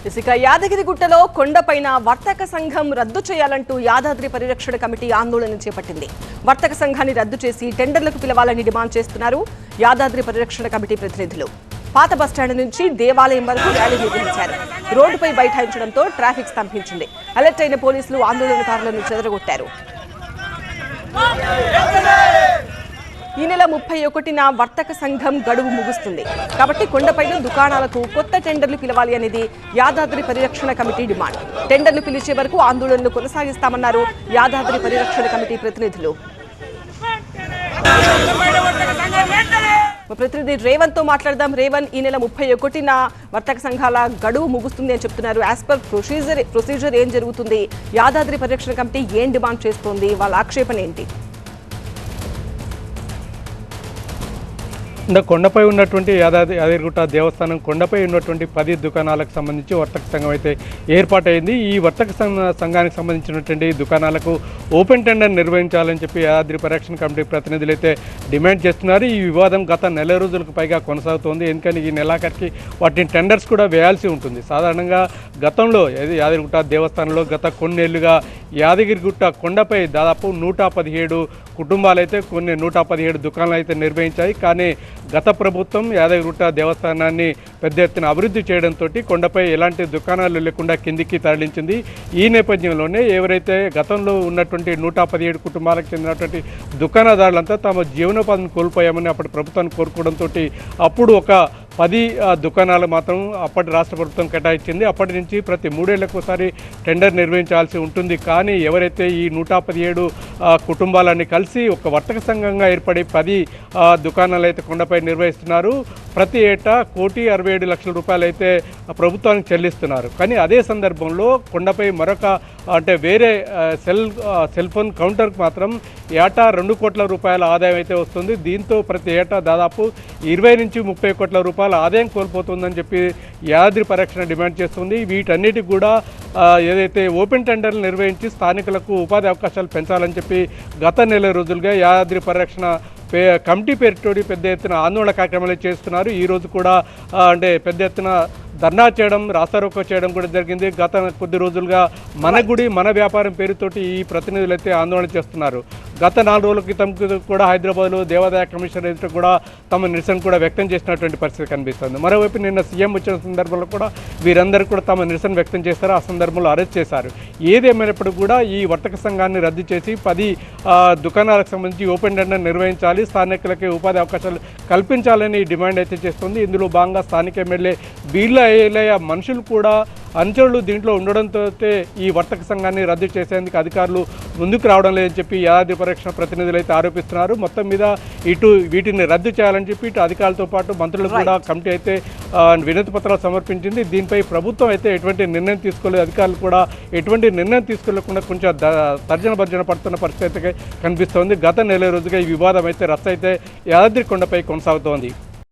ఇక యాదగిరిగుట్టలో కొండపైన వర్తక సంఘం రద్దు చేయాలంటూ యాదాద్రి పరిరక్షణ కమిటీ ఆందోళన చేపట్టింది. వర్తక సంఘాన్ని రద్దు చేసి టెండర్లకు పిలవాలని డిమాండ్ చేస్తున్నారు యాదాద్రి పరిరక్షణ కమిటీ ప్రతినిధులు. పాత బస్టాండ్ నుంచి దేవాలయం వరకు ర్యాలీ నిర్వహించారు. రోడ్డుపై బైఠాయించడంతో ట్రాఫిక్ స్తంభించింది. అలర్ట్ అయిన పోలీసులు ఆందోళనకారులను చెదరగొట్టారు. ఈ నెల 31న వర్తక సంఘం గడువు ముగుస్తుంది కాబట్టి కొండపైన దుకాణాలకు కొత్త టెండర్లు పిలవాలి అనేది యాదాద్రి పరిరక్షణ కమిటీ డిమాండ్. టెండర్లు పిలిచే వరకు ఆందోళనలు కొనసాగిస్తామన్నారు యాదాద్రి పరిరక్షణ కమిటీ ప్రతినిధులు. ప్రతినిధి రేవంత్ తో మాట్లాడదాం. రేవంత్, ఈ నెల 31న వర్తక సంఘాల గడువు ముగుస్తుంది అని చెప్తున్నారు. యాజ్ పర్ ప్రొసీజర్ ఏం జరుగుతుంది? యాదాద్రి పరిరక్షణ కమిటీ ఏం డిమాండ్ చేస్తోంది? వాళ్ళ ఆక్షేపణ ఏంటి? కొండపై ఉన్నటువంటి యాదగిరిగుట్ట దేవస్థానం కొండపై ఉన్నటువంటి 10 దుకాణాలకు సంబంధించి వర్తక సంఘం అయితే ఏర్పాటైంది. ఈ వర్తక సంఘానికి సంబంధించినటువంటి దుకాణాలకు ఓపెన్ టెండర్ నిర్వహించాలని చెప్పి యాదాద్రి పరిరక్షణ కమిటీ ప్రతినిధులు అయితే డిమాండ్ చేస్తున్నారు. ఈ వివాదం గత నెల రోజులకు పైగా కొనసాగుతోంది. ఎందుకని ఈ నెలాఖరికి వాటిని టెండర్స్ కూడా వేయాల్సి ఉంటుంది. సాధారణంగా గతంలో యాదగిరిగుట్ట దేవస్థానంలో గత కొన్నేళ్లుగా యాదగిరిగుట్ట కొండపై దాదాపు 117 కుటుంబాలు అయితే 117 దుకాణాలు అయితే నిర్వహించాయి. కానీ గత ప్రభుత్వం యాదగిరిగుట్ట దేవస్థానాన్ని పెద్ద ఎత్తున అభివృద్ధి చేయడంతో కొండపై ఎలాంటి దుకాణాలు లేకుండా కిందికి తరలించింది. ఈ నేపథ్యంలోనే ఎవరైతే గతంలో ఉన్నటువంటి 117 కుటుంబాలకు చెందినటువంటి దుకాణదారులంతా తమ జీవనోపాధిని కోల్పోయామని అప్పటి ప్రభుత్వాన్ని కోరుకోవడంతో అప్పుడు ఒక 10 దుకాణాలు మాత్రం అప్పటి రాష్ట్ర ప్రభుత్వం కేటాయించింది. అప్పటి నుంచి ప్రతి 3 ఏళ్లకు ఒకసారి టెండర్ నిర్వహించాల్సి ఉంటుంది. కానీ ఎవరైతే ఈ 117 కుటుంబాలన్నీ కలిసి ఒక వర్తక సంఘంగా ఏర్పడి 10 దుకాణాలు అయితే కొండపై నిర్వహిస్తున్నారు. ప్రతి ఏటా 1,67,00,000 రూపాయలు అయితే ప్రభుత్వానికి చెల్లిస్తున్నారు. కానీ అదే సందర్భంలో కొండపై మరొక అంటే వేరే సెల్ ఫోన్ కౌంటర్కి మాత్రం ఏటా 2 కోట్ల రూపాయల ఆదాయం అయితే వస్తుంది. దీంతో ప్రతి ఏటా దాదాపు 20 నుంచి 30 కోట్ల రూపాయల ఆదాయం కోల్పోతుందని చెప్పి యాదాద్రి పరిరక్షణ డిమాండ్ చేస్తుంది. వీటన్నిటికి కూడా ఏదైతే ఓపెన్ టెండర్లు నిర్వహించి స్థానికులకు ఉపాధి అవకాశాలు పెంచాలని చెప్పి గత నెల రోజులుగా యాదాద్రి పరిరక్షణ కమిటీ పేరుతోటి పెద్ద ఎత్తున ఆందోళన కార్యక్రమాలు చేస్తున్నారు. ఈరోజు కూడా అంటే పెద్ద ఎత్తున ధర్నా చేయడం, రాస్తారోకో చేయడం కూడా జరిగింది. గత కొద్ది రోజులుగా మన గుడి మన వ్యాపారం పేరుతోటి ఈ ప్రతినిధులు అయితే ఆందోళన చేస్తున్నారు. గత 4 రోజుల క్రితం కూడా హైదరాబాద్లో దేవాదాయ కమిషనర్ ఎదుట కూడా తమ నిరసన కూడా వ్యక్తం చేసినటువంటి పరిస్థితి కనిపిస్తుంది. మరోవైపు నిన్న సీఎం వచ్చిన సందర్భంలో కూడా వీరందరూ కూడా తమ నిరసన వ్యక్తం చేశారు. ఆ సందర్భంలో అరెస్ట్ చేశారు. ఏదేమైనప్పుడు కూడా ఈ వర్తక సంఘాన్ని రద్దు చేసి 10 దుకాణాలకు సంబంధించి ఓపెన్ టెండర్ నిర్వహించాలి, స్థానికులకి ఉపాధి అవకాశాలు కల్పించాలని డిమాండ్ అయితే చేస్తుంది. ఇందులో భాగంగా స్థానిక ఎమ్మెల్యే బీర్లా ఏలయ్య మనుషులు కూడా అనుచరులు దీంట్లో ఉండడంతో ఈ వర్తక సంఘాన్ని రద్దు చేసేందుకు అధికారులు ముందుకు రావడం లేదని చెప్పి యాదాద్రి పరిరక్షణ ప్రతినిధులు అయితే ఆరోపిస్తున్నారు. మొత్తం మీద వీటిని రద్దు చేయాలని చెప్పి ఇటు అధికారులతో పాటు మంత్రులకు కూడా కమిటీ అయితే వినతి పత్రాలు సమర్పించింది. దీనిపై ప్రభుత్వం అయితే ఎటువంటి నిర్ణయం తీసుకోలేదు. అధికారులు కూడా ఎటువంటి నిర్ణయం తీసుకోలేకుండా కొంచెం తర్జన భర్జన పడుతున్న పరిస్థితి అయితే కనిపిస్తోంది. గత నెల రోజుగా ఈ వివాదం అయితే రచ్చ అయితే యాదాద్రి కొండపై కొనసాగుతోంది.